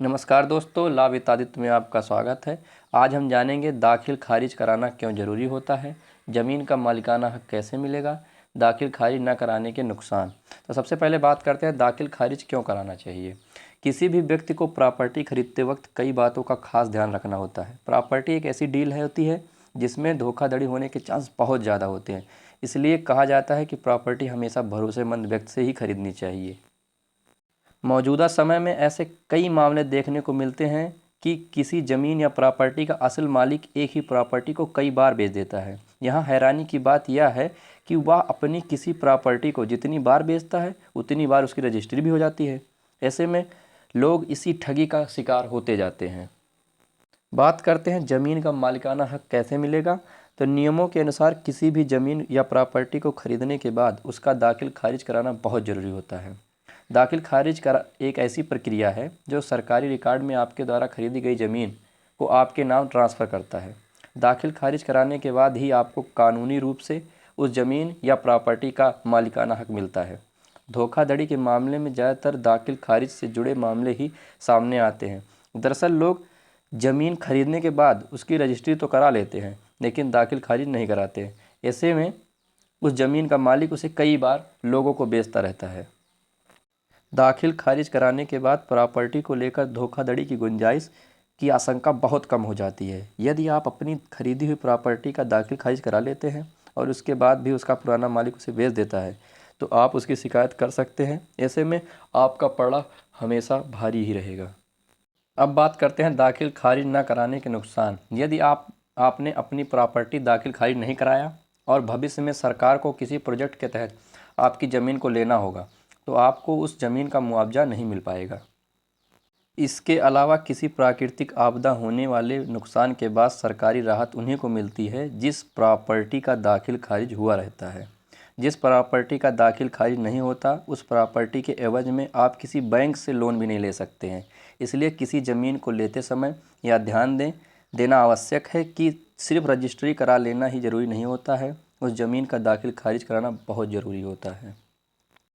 नमस्कार दोस्तों, लाभ इत्यादित्य में आपका स्वागत है। आज हम जानेंगे दाखिल खारिज कराना क्यों ज़रूरी होता है, ज़मीन का मालिकाना हक कैसे मिलेगा, दाखिल खारिज न कराने के नुकसान। तो सबसे पहले बात करते हैं दाखिल खारिज क्यों कराना चाहिए। किसी भी व्यक्ति को प्रॉपर्टी खरीदते वक्त कई बातों का खास ध्यान रखना होता है। प्रॉपर्टी एक ऐसी डील होती है जिसमें धोखाधड़ी होने के चांस बहुत ज़्यादा होते हैं। इसलिए कहा जाता है कि प्रॉपर्टी हमेशा भरोसेमंद व्यक्ति से ही खरीदनी चाहिए। मौजूदा समय में ऐसे कई मामले देखने को मिलते हैं कि किसी ज़मीन या प्रॉपर्टी का असल मालिक एक ही प्रॉपर्टी को कई बार बेच देता है। यहाँ हैरानी की बात यह है कि वह अपनी किसी प्रॉपर्टी को जितनी बार बेचता है उतनी बार उसकी रजिस्ट्री भी हो जाती है। ऐसे में लोग इसी ठगी का शिकार होते जाते हैं। बात करते हैं ज़मीन का मालिकाना हक कैसे मिलेगा। तो नियमों के अनुसार किसी भी ज़मीन या प्रॉपर्टी को खरीदने के बाद उसका दाखिल खारिज कराना बहुत ज़रूरी होता है। दाखिल खारिज करा एक ऐसी प्रक्रिया है जो सरकारी रिकॉर्ड में आपके द्वारा खरीदी गई ज़मीन को आपके नाम ट्रांसफ़र करता है। दाखिल खारिज कराने के बाद ही आपको कानूनी रूप से उस ज़मीन या प्रॉपर्टी का मालिकाना हक मिलता है। धोखाधड़ी के मामले में ज़्यादातर दाखिल खारिज से जुड़े मामले ही सामने आते हैं। दरअसल लोग ज़मीन खरीदने के बाद उसकी रजिस्ट्री तो करा लेते हैं लेकिन दाखिल खारिज नहीं कराते। ऐसे में उस ज़मीन का मालिक उसे कई बार लोगों को बेचता रहता है। दाखिल खारिज कराने के बाद प्रॉपर्टी को लेकर धोखाधड़ी की गुंजाइश की आशंका बहुत कम हो जाती है। यदि आप अपनी खरीदी हुई प्रॉपर्टी का दाखिल खारिज करा लेते हैं और उसके बाद भी उसका पुराना मालिक उसे बेच देता है तो आप उसकी शिकायत कर सकते हैं। ऐसे में आपका पड़ा हमेशा भारी ही रहेगा। अब बात करते हैं दाखिल खारिज न कराने के नुकसान। यदि आपने अपनी प्रॉपर्टी दाखिल खारिज नहीं कराया और भविष्य में सरकार को किसी प्रोजेक्ट के तहत आपकी ज़मीन को लेना होगा तो आपको उस ज़मीन का मुआवजा नहीं मिल पाएगा। इसके अलावा किसी प्राकृतिक आपदा होने वाले नुकसान के बाद सरकारी राहत उन्हीं को मिलती है जिस प्रॉपर्टी का दाखिल खारिज हुआ रहता है। जिस प्रॉपर्टी का दाखिल खारिज नहीं होता उस प्रॉपर्टी के एवज में आप किसी बैंक से लोन भी नहीं ले सकते हैं। इसलिए किसी ज़मीन को लेते समय यह ध्यान देना आवश्यक है कि सिर्फ रजिस्ट्री करा लेना ही ज़रूरी नहीं होता है, उस ज़मीन का दाखिल खारिज कराना बहुत ज़रूरी होता है।